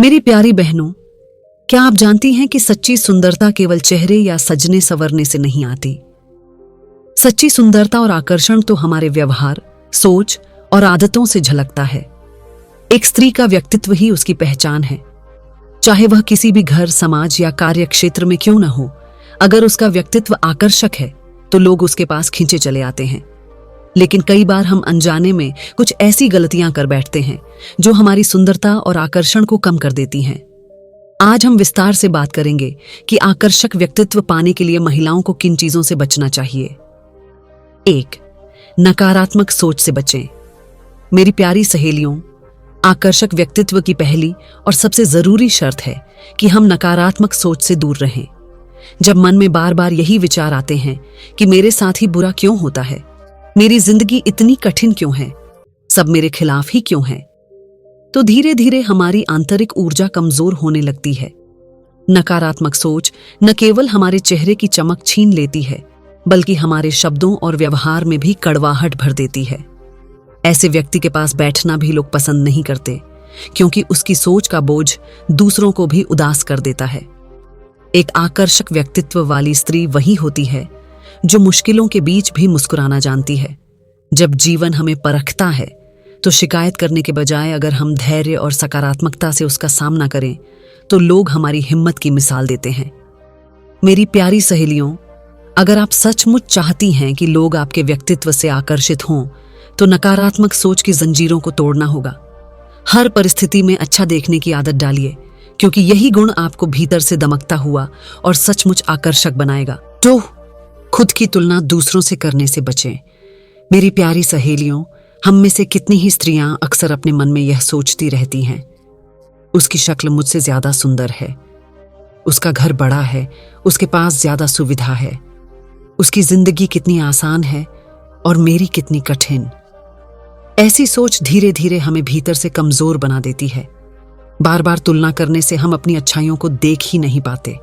मेरी प्यारी बहनों, क्या आप जानती हैं कि सच्ची सुंदरता केवल चेहरे या सजने संवरने से नहीं आती। सच्ची सुंदरता और आकर्षण तो हमारे व्यवहार, सोच और आदतों से झलकता है। एक स्त्री का व्यक्तित्व ही उसकी पहचान है। चाहे वह किसी भी घर, समाज या कार्य क्षेत्र में क्यों न हो, अगर उसका व्यक्तित्व आकर्षक है तो लोग उसके पास खींचे चले आते हैं। लेकिन कई बार हम अनजाने में कुछ ऐसी गलतियां कर बैठते हैं जो हमारी सुंदरता और आकर्षण को कम कर देती हैं। आज हम विस्तार से बात करेंगे कि आकर्षक व्यक्तित्व पाने के लिए महिलाओं को किन चीजों से बचना चाहिए। 1. नकारात्मक सोच से बचें। मेरी प्यारी सहेलियों, आकर्षक व्यक्तित्व की पहली और सबसे जरूरी शर्त है कि हम नकारात्मक सोच से दूर रहें। जब मन में बार बार यही विचार आते हैं कि मेरे साथ ही बुरा क्यों होता है, मेरी जिंदगी इतनी कठिन क्यों है, सब मेरे खिलाफ ही क्यों है, तो धीरे धीरे हमारी आंतरिक ऊर्जा कमजोर होने लगती है। नकारात्मक सोच न केवल हमारे चेहरे की चमक छीन लेती है, बल्कि हमारे शब्दों और व्यवहार में भी कड़वाहट भर देती है। ऐसे व्यक्ति के पास बैठना भी लोग पसंद नहीं करते, क्योंकि उसकी सोच का बोझ दूसरों को भी उदास कर देता है। एक आकर्षक व्यक्तित्व वाली स्त्री वही होती है जो मुश्किलों के बीच भी मुस्कुराना जानती है। जब जीवन हमें परखता है तो शिकायत करने के बजाय अगर हम धैर्य और सकारात्मकता से उसका सामना करें तो लोग हमारी हिम्मत की मिसाल देते हैं। मेरी प्यारी सहेलियों, अगर आप सचमुच चाहती हैं कि लोग आपके व्यक्तित्व से आकर्षित हों तो नकारात्मक सोच की जंजीरों को तोड़ना होगा। हर परिस्थिति में अच्छा देखने की आदत डालिए, क्योंकि यही गुण आपको भीतर से दमकता हुआ और सचमुच आकर्षक बनाएगा। तो खुद की तुलना दूसरों से करने से बचें। मेरी प्यारी सहेलियों, हम में से कितनी ही स्त्रियां अक्सर अपने मन में यह सोचती रहती हैं, उसकी शक्ल मुझसे ज्यादा सुंदर है, उसका घर बड़ा है, उसके पास ज्यादा सुविधा है, उसकी जिंदगी कितनी आसान है और मेरी कितनी कठिन। ऐसी सोच धीरे धीरे हमें भीतर से कमजोर बना देती है। बार बार तुलना करने से हम अपनी अच्छाइयों को देख ही नहीं पाते।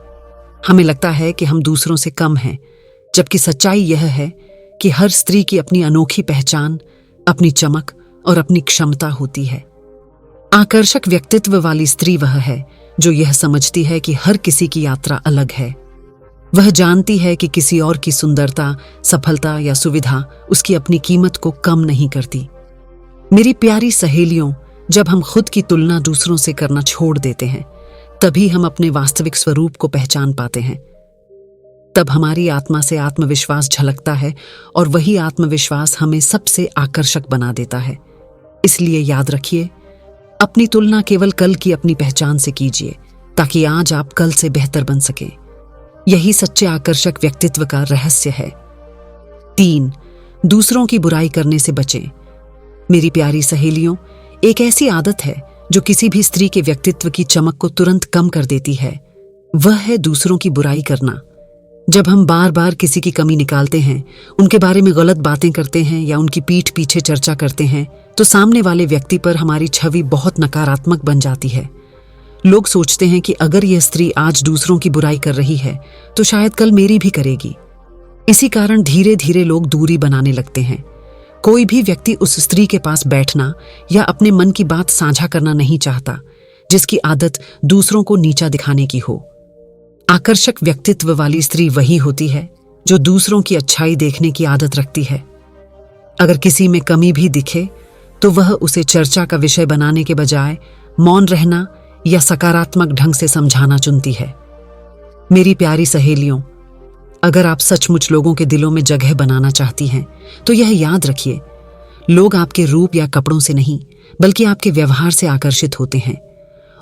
हमें लगता है कि हम दूसरों से कम हैं, जबकि सच्चाई यह है कि हर स्त्री की अपनी अनोखी पहचान, अपनी चमक और अपनी क्षमता होती है। आकर्षक व्यक्तित्व वाली स्त्री वह है जो यह समझती है कि हर किसी की यात्रा अलग है। वह जानती है कि किसी और की सुंदरता, सफलता या सुविधा उसकी अपनी कीमत को कम नहीं करती। मेरी प्यारी सहेलियों, जब हम खुद की तुलना दूसरों से करना छोड़ देते हैं, तभी हम अपने वास्तविक स्वरूप को पहचान पाते हैं। तब हमारी आत्मा से आत्मविश्वास झलकता है और वही आत्मविश्वास हमें सबसे आकर्षक बना देता है। इसलिए याद रखिए, अपनी तुलना केवल कल की अपनी पहचान से कीजिए, ताकि आज आप कल से बेहतर बन सकें। यही सच्चे आकर्षक व्यक्तित्व का रहस्य है। 3. दूसरों की बुराई करने से बचें। मेरी प्यारी सहेलियों, एक ऐसी आदत है जो किसी भी स्त्री के व्यक्तित्व की चमक को तुरंत कम कर देती है। वह है दूसरों की बुराई करना। जब हम बार बार किसी की कमी निकालते हैं, उनके बारे में गलत बातें करते हैं या उनकी पीठ पीछे चर्चा करते हैं, तो सामने वाले व्यक्ति पर हमारी छवि बहुत नकारात्मक बन जाती है। लोग सोचते हैं कि अगर यह स्त्री आज दूसरों की बुराई कर रही है तो शायद कल मेरी भी करेगी। इसी कारण धीरे धीरे लोग दूरी बनाने लगते हैं। कोई भी व्यक्ति उस स्त्री के पास बैठना या अपने मन की बात साझा करना नहीं चाहता जिसकी आदत दूसरों को नीचा दिखाने की हो। आकर्षक व्यक्तित्व वाली स्त्री वही होती है जो दूसरों की अच्छाई देखने की आदत रखती है। अगर किसी में कमी भी दिखे तो वह उसे चर्चा का विषय बनाने के बजाय मौन रहना या सकारात्मक ढंग से समझाना चुनती है। मेरी प्यारी सहेलियों, अगर आप सचमुच लोगों के दिलों में जगह बनाना चाहती हैं तो यह याद रखिए, लोग आपके रूप या कपड़ों से नहीं बल्कि आपके व्यवहार से आकर्षित होते हैं।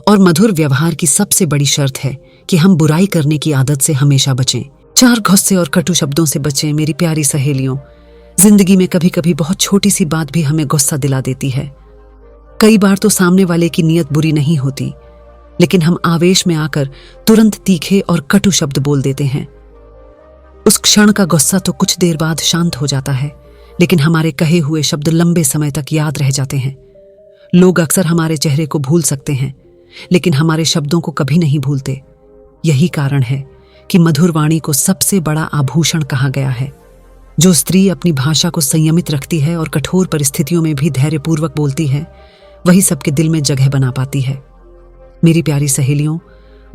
और मधुर व्यवहार की सबसे बड़ी शर्त है कि हम बुराई करने की आदत से हमेशा बचें। 4 गुस्से और कटु शब्दों से बचें। मेरी प्यारी सहेलियों, जिंदगी में कभी कभी बहुत छोटी सी बात भी हमें गुस्सा दिला देती है। कई बार तो सामने वाले की नीयत बुरी नहीं होती, लेकिन हम आवेश में आकर तुरंत तीखे और कटु शब्द बोल देते हैं। उस क्षण का गुस्सा तो कुछ देर बाद शांत हो जाता है, लेकिन हमारे कहे हुए शब्द लंबे समय तक याद रह जाते हैं। लोग अक्सर हमारे चेहरे को भूल सकते हैं, लेकिन हमारे शब्दों को कभी नहीं भूलते। यही कारण है कि मधुर वाणी को सबसे बड़ा आभूषण कहा गया है। जो स्त्री अपनी भाषा को संयमित रखती है और कठोर परिस्थितियों में भी धैर्यपूर्वक बोलती है, वही सबके दिल में जगह बना पाती है। मेरी प्यारी सहेलियों,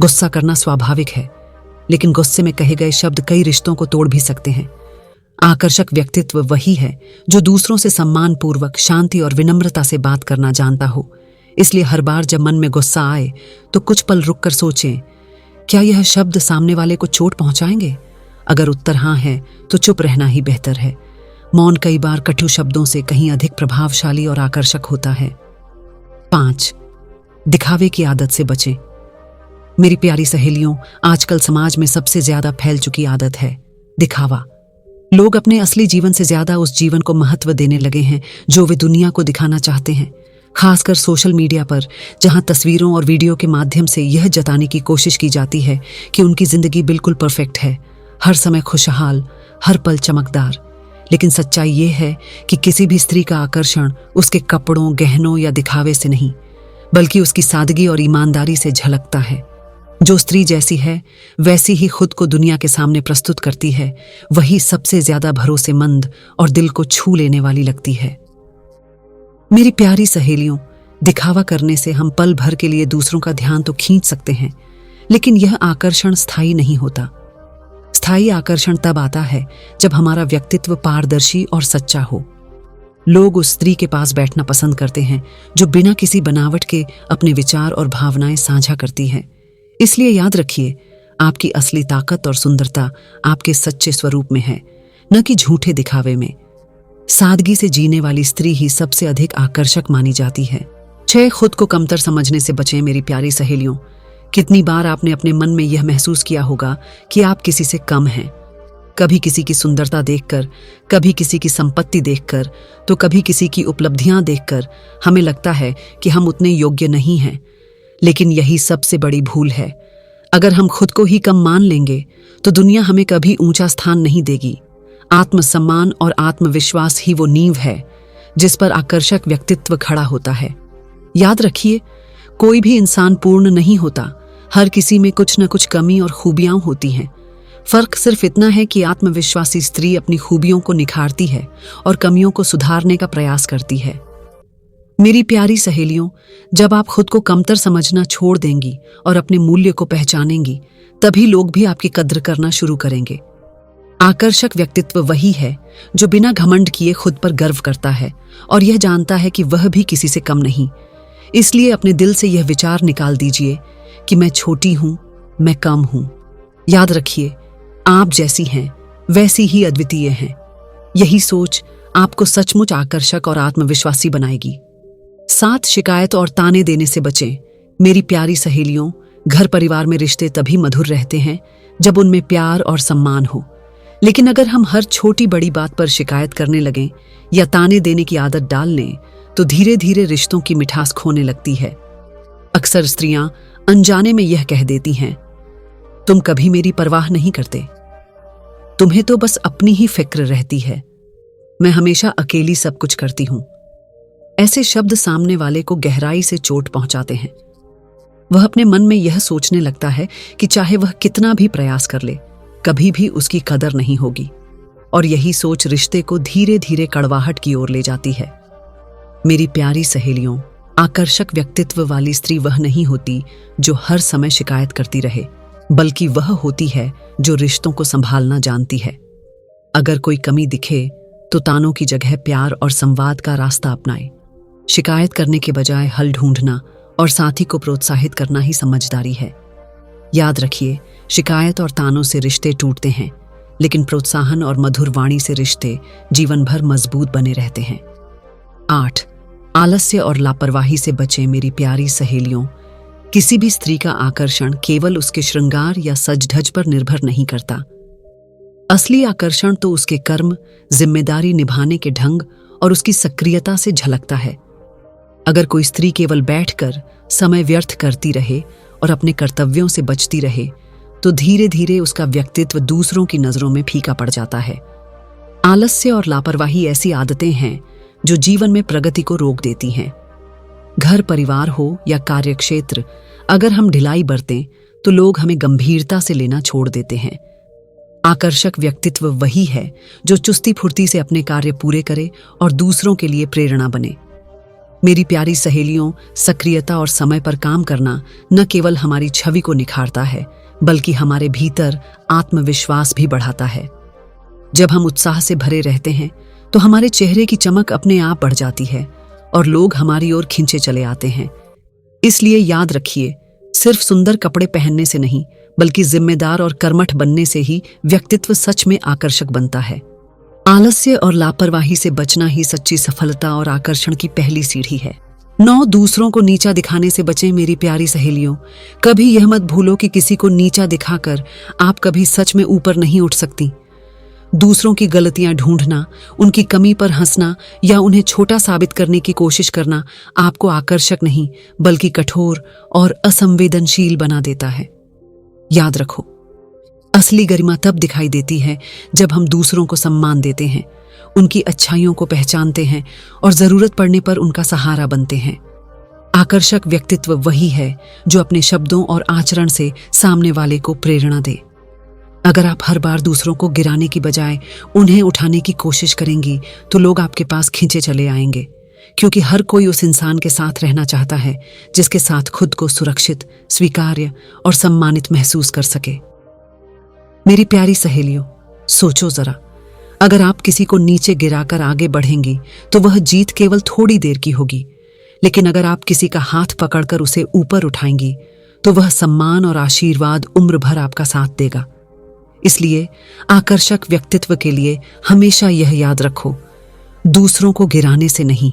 गुस्सा करना स्वाभाविक है, लेकिन गुस्से में कहे गए शब्द कई रिश्तों को तोड़ भी सकते हैं। आकर्षक व्यक्तित्व वही है जो दूसरों से सम्मानपूर्वक, शांति और विनम्रता से बात करना जानता हो। इसलिए हर बार जब मन में गुस्सा आए तो कुछ पल रुककर सोचें, क्या यह शब्द सामने वाले को चोट पहुंचाएंगे? अगर उत्तर हाँ है तो चुप रहना ही बेहतर है। मौन कई बार कटु शब्दों से कहीं अधिक प्रभावशाली और आकर्षक होता है। 5. दिखावे की आदत से बचें। मेरी प्यारी सहेलियों, आजकल समाज में सबसे ज्यादा फैल चुकी आदत है दिखावा। लोग अपने असली जीवन से ज्यादा उस जीवन को महत्व देने लगे हैं जो वे दुनिया को दिखाना चाहते हैं। खासकर सोशल मीडिया पर, जहां तस्वीरों और वीडियो के माध्यम से यह जताने की कोशिश की जाती है कि उनकी जिंदगी बिल्कुल परफेक्ट है, हर समय खुशहाल, हर पल चमकदार। लेकिन सच्चाई ये है कि किसी भी स्त्री का आकर्षण उसके कपड़ों, गहनों या दिखावे से नहीं, बल्कि उसकी सादगी और ईमानदारी से झलकता है। जो स्त्री जैसी है वैसी ही खुद को दुनिया के सामने प्रस्तुत करती है, वही सबसे ज्यादा भरोसेमंद और दिल को छू लेने वाली लगती है। मेरी प्यारी सहेलियों, दिखावा करने से हम पल भर के लिए दूसरों का ध्यान तो खींच सकते हैं, लेकिन यह आकर्षण स्थायी नहीं होता। स्थायी आकर्षण तब आता है जब हमारा व्यक्तित्व पारदर्शी और सच्चा हो। लोग उस स्त्री के पास बैठना पसंद करते हैं जो बिना किसी बनावट के अपने विचार और भावनाएं साझा करती है। इसलिए याद रखिए, आपकी असली ताकत और सुंदरता आपके सच्चे स्वरूप में है, न कि झूठे दिखावे में। सादगी से जीने वाली स्त्री ही सबसे अधिक आकर्षक मानी जाती है। 6. खुद को कमतर समझने से बचें। मेरी प्यारी सहेलियों, कितनी बार आपने अपने मन में यह महसूस किया होगा कि आप किसी से कम हैं। कभी किसी की सुंदरता देखकर, कभी किसी की संपत्ति देखकर, तो कभी किसी की उपलब्धियां देखकर हमें लगता है कि हम उतने योग्य नहीं हैं। लेकिन यही सबसे बड़ी भूल है। अगर हम खुद को ही कम मान लेंगे तो दुनिया हमें कभी ऊंचा स्थान नहीं देगी। आत्मसम्मान और आत्मविश्वास ही वो नींव है जिस पर आकर्षक व्यक्तित्व खड़ा होता है। याद रखिए, कोई भी इंसान पूर्ण नहीं होता। हर किसी में कुछ न कुछ कमी और खूबियां होती हैं। फर्क सिर्फ इतना है कि आत्मविश्वासी स्त्री अपनी खूबियों को निखारती है और कमियों को सुधारने का प्रयास करती है। मेरी प्यारी सहेलियों, जब आप खुद को कमतर समझना छोड़ देंगी और अपने मूल्य को पहचानेंगी, तभी लोग भी आपकी कद्र करना शुरू करेंगे। आकर्षक व्यक्तित्व वही है जो बिना घमंड किए खुद पर गर्व करता है और यह जानता है कि वह भी किसी से कम नहीं। इसलिए अपने दिल से यह विचार निकाल दीजिए कि मैं छोटी हूं, मैं कम हूं। याद रखिए, आप जैसी हैं वैसी ही अद्वितीय हैं। यही सोच आपको सचमुच आकर्षक और आत्मविश्वासी बनाएगी। 7. शिकायत और ताने देने से बचें। मेरी प्यारी सहेलियों, घर परिवार में रिश्ते तभी मधुर रहते हैं जब उनमें प्यार और सम्मान हो। लेकिन अगर हम हर छोटी बड़ी बात पर शिकायत करने लगें या ताने देने की आदत डाल लें, तो धीरे धीरे रिश्तों की मिठास खोने लगती है। अक्सर स्त्रियां अनजाने में यह कह देती हैं, तुम कभी मेरी परवाह नहीं करते, तुम्हें तो बस अपनी ही फिक्र रहती है, मैं हमेशा अकेली सब कुछ करती हूं। ऐसे शब्द सामने वाले को गहराई से चोट पहुंचाते हैं। वह अपने मन में यह सोचने लगता है कि चाहे वह कितना भी प्रयास कर ले, कभी भी उसकी कदर नहीं होगी, और यही सोच रिश्ते को धीरे धीरे कड़वाहट की ओर ले जाती है। मेरी प्यारी सहेलियों, आकर्षक व्यक्तित्व वाली स्त्री वह नहीं होती जो हर समय शिकायत करती रहे, बल्कि वह होती है जो रिश्तों को संभालना जानती है। अगर कोई कमी दिखे तो तानों की जगह प्यार और संवाद का रास्ता अपनाए। शिकायत करने के बजाय हल ढूंढना और साथी को प्रोत्साहित करना ही समझदारी है। याद रखिए, शिकायत और तानों से रिश्ते टूटते हैं, लेकिन प्रोत्साहन और मधुर वाणी से रिश्ते जीवन भर मजबूत बने रहते हैं। 8. आलस्य और लापरवाही से बचें। मेरी प्यारी सहेलियों, किसी भी स्त्री का आकर्षण केवल उसके श्रृंगार या सज धज पर निर्भर नहीं करता। असली आकर्षण तो उसके कर्म, जिम्मेदारी निभाने के ढंग और उसकी सक्रियता से झलकता है। अगर कोई स्त्री केवल बैठकर समय व्यर्थ करती रहे और अपने कर्तव्यों से बचती रहे, तो धीरे धीरे उसका व्यक्तित्व दूसरों की नजरों में फीका पड़ जाता है। आलस्य और लापरवाही ऐसी आदतें हैं जो जीवन में प्रगति को रोक देती हैं। घर परिवार हो या कार्यक्षेत्र, अगर हम ढिलाई बरतें तो लोग हमें गंभीरता से लेना छोड़ देते हैं। आकर्षक व्यक्तित्व वही है जो चुस्ती फुर्ती से अपने कार्य पूरे करे और दूसरों के लिए प्रेरणा बने। मेरी प्यारी सहेलियों, सक्रियता और समय पर काम करना न केवल हमारी छवि को निखारता है, बल्कि हमारे भीतर आत्मविश्वास भी बढ़ाता है। जब हम उत्साह से भरे रहते हैं तो हमारे चेहरे की चमक अपने आप बढ़ जाती है और लोग हमारी ओर खींचे चले आते हैं। इसलिए याद रखिए, सिर्फ सुंदर कपड़े पहनने से नहीं, बल्कि जिम्मेदार और कर्मठ बनने से ही व्यक्तित्व सच में आकर्षक बनता है। आलस्य और लापरवाही से बचना ही सच्ची सफलता और आकर्षण की पहली सीढ़ी है। 9 दूसरों को नीचा दिखाने से बचें मेरी प्यारी सहेलियों। कभी यह मत भूलो कि किसी को नीचा दिखाकर आप कभी सच में ऊपर नहीं उठ सकती। दूसरों की गलतियां ढूंढना, उनकी कमी पर हंसना या उन्हें छोटा साबित करने की कोशिश करना आपको आकर्षक नहीं, बल्कि कठोर और असंवेदनशील बना देता है। याद रखो, असली गरिमा तब दिखाई देती है जब हम दूसरों को सम्मान देते हैं, उनकी अच्छाइयों को पहचानते हैं और जरूरत पड़ने पर उनका सहारा बनते हैं। आकर्षक व्यक्तित्व वही है जो अपने शब्दों और आचरण से सामने वाले को प्रेरणा दे। अगर आप हर बार दूसरों को गिराने की बजाय उन्हें उठाने की कोशिश करेंगी तो लोग आपके पास खींचे चले आएंगे, क्योंकि हर कोई उस इंसान के साथ रहना चाहता है जिसके साथ खुद को सुरक्षित, स्वीकार्य और सम्मानित महसूस कर सके। मेरी प्यारी सहेलियों, सोचो जरा, अगर आप किसी को नीचे गिराकर आगे बढ़ेंगी तो वह जीत केवल थोड़ी देर की होगी, लेकिन अगर आप किसी का हाथ पकड़कर उसे ऊपर उठाएंगी तो वह सम्मान और आशीर्वाद उम्र भर आपका साथ देगा। इसलिए आकर्षक व्यक्तित्व के लिए हमेशा यह याद रखो, दूसरों को गिराने से नहीं,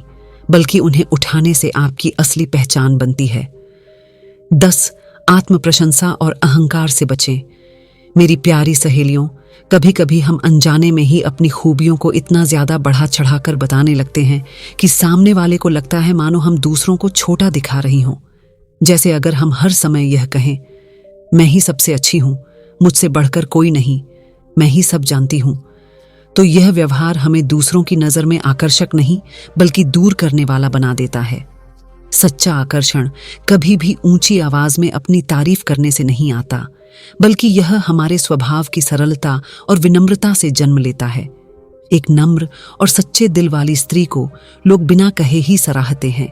बल्कि उन्हें उठाने से आपकी असली पहचान बनती है। 10 आत्म प्रशंसा और अहंकार से बचें मेरी प्यारी सहेलियों। कभी कभी हम अनजाने में ही अपनी खूबियों को इतना ज्यादा बढ़ा चढ़ाकर बताने लगते हैं कि सामने वाले को लगता है मानो हम दूसरों को छोटा दिखा रही हों। जैसे अगर हम हर समय यह कहें, मैं ही सबसे अच्छी हूं, मुझसे बढ़कर कोई नहीं, मैं ही सब जानती हूं, तो यह व्यवहार हमें दूसरों की नजर में आकर्षक नहीं, बल्कि दूर करने वाला बना देता है। सच्चा आकर्षण कभी भी ऊंची आवाज में अपनी तारीफ करने से नहीं आता, बल्कि यह हमारे स्वभाव की सरलता और विनम्रता से जन्म लेता है। एक नम्र और सच्चे दिल वाली स्त्री को लोग बिना कहे ही सराहते हैं।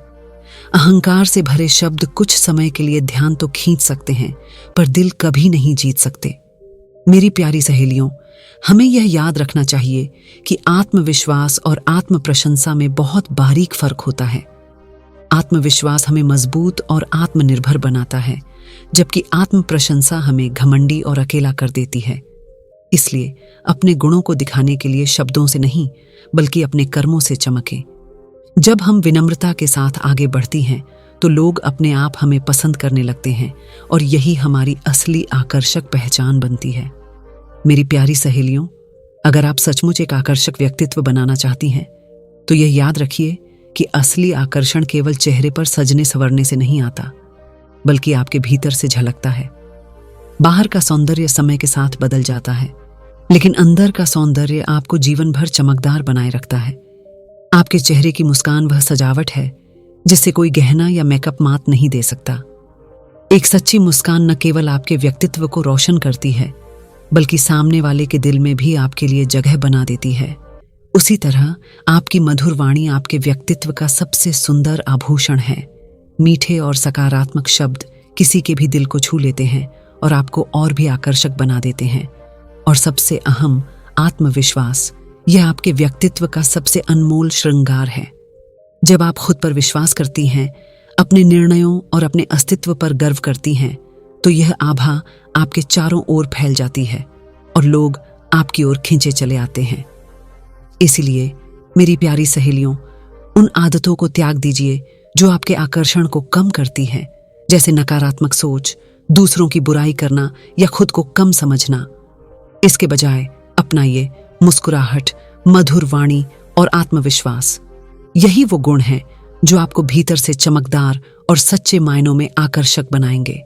अहंकार से भरे शब्द कुछ समय के लिए ध्यान तो खींच सकते हैं, पर दिल कभी नहीं जीत सकते। मेरी प्यारी सहेलियों, हमें यह याद रखना चाहिए कि आत्मविश्वास और आत्म प्रशंसा में बहुत बारीक फर्क होता है। आत्मविश्वास हमें मजबूत और आत्मनिर्भर बनाता है, जबकि आत्म प्रशंसा हमें घमंडी और अकेला कर देती है। इसलिए अपने गुणों को दिखाने के लिए शब्दों से नहीं, बल्कि अपने कर्मों से चमकें। जब हम विनम्रता के साथ आगे बढ़ती हैं तो लोग अपने आप हमें पसंद करने लगते हैं और यही हमारी असली आकर्षक पहचान बनती है। मेरी प्यारी सहेलियों, अगर आप सचमुच एक आकर्षक व्यक्तित्व बनाना चाहती हैं तो यह याद रखिए कि असली आकर्षण केवल चेहरे पर सजने संवरने से नहीं आता, बल्कि आपके भीतर से झलकता है। बाहर का सौंदर्य समय के साथ बदल जाता है, लेकिन अंदर का सौंदर्य आपको जीवन भर चमकदार बनाए रखता है। आपके चेहरे की मुस्कान वह सजावट है जिससे कोई गहना या मेकअप मात नहीं दे सकता। एक सच्ची मुस्कान न केवल आपके व्यक्तित्व को रोशन करती है, बल्कि सामने वाले के दिल में भी आपके लिए जगह बना देती है। उसी तरह आपकी मधुर वाणी आपके व्यक्तित्व का सबसे सुंदर आभूषण है। मीठे और सकारात्मक शब्द किसी के भी दिल को छू लेते हैं और आपको और भी आकर्षक बना देते हैं। और सबसे अहम, आत्मविश्वास, यह आपके व्यक्तित्व का सबसे अनमोल श्रृंगार है। जब आप खुद पर विश्वास करती हैं, अपने निर्णयों और अपने अस्तित्व पर गर्व करती हैं, तो यह आभा आपके चारों ओर फैल जाती है और लोग आपकी ओर खींचे चले आते हैं। इसीलिए मेरी प्यारी सहेलियों, उन आदतों को त्याग दीजिए जो आपके आकर्षण को कम करती हैं, जैसे नकारात्मक सोच, दूसरों की बुराई करना या खुद को कम समझना। इसके बजाय अपनाइए मुस्कुराहट, मधुर वाणी और आत्मविश्वास। यही वो गुण हैं जो आपको भीतर से चमकदार और सच्चे मायनों में आकर्षक बनाएंगे।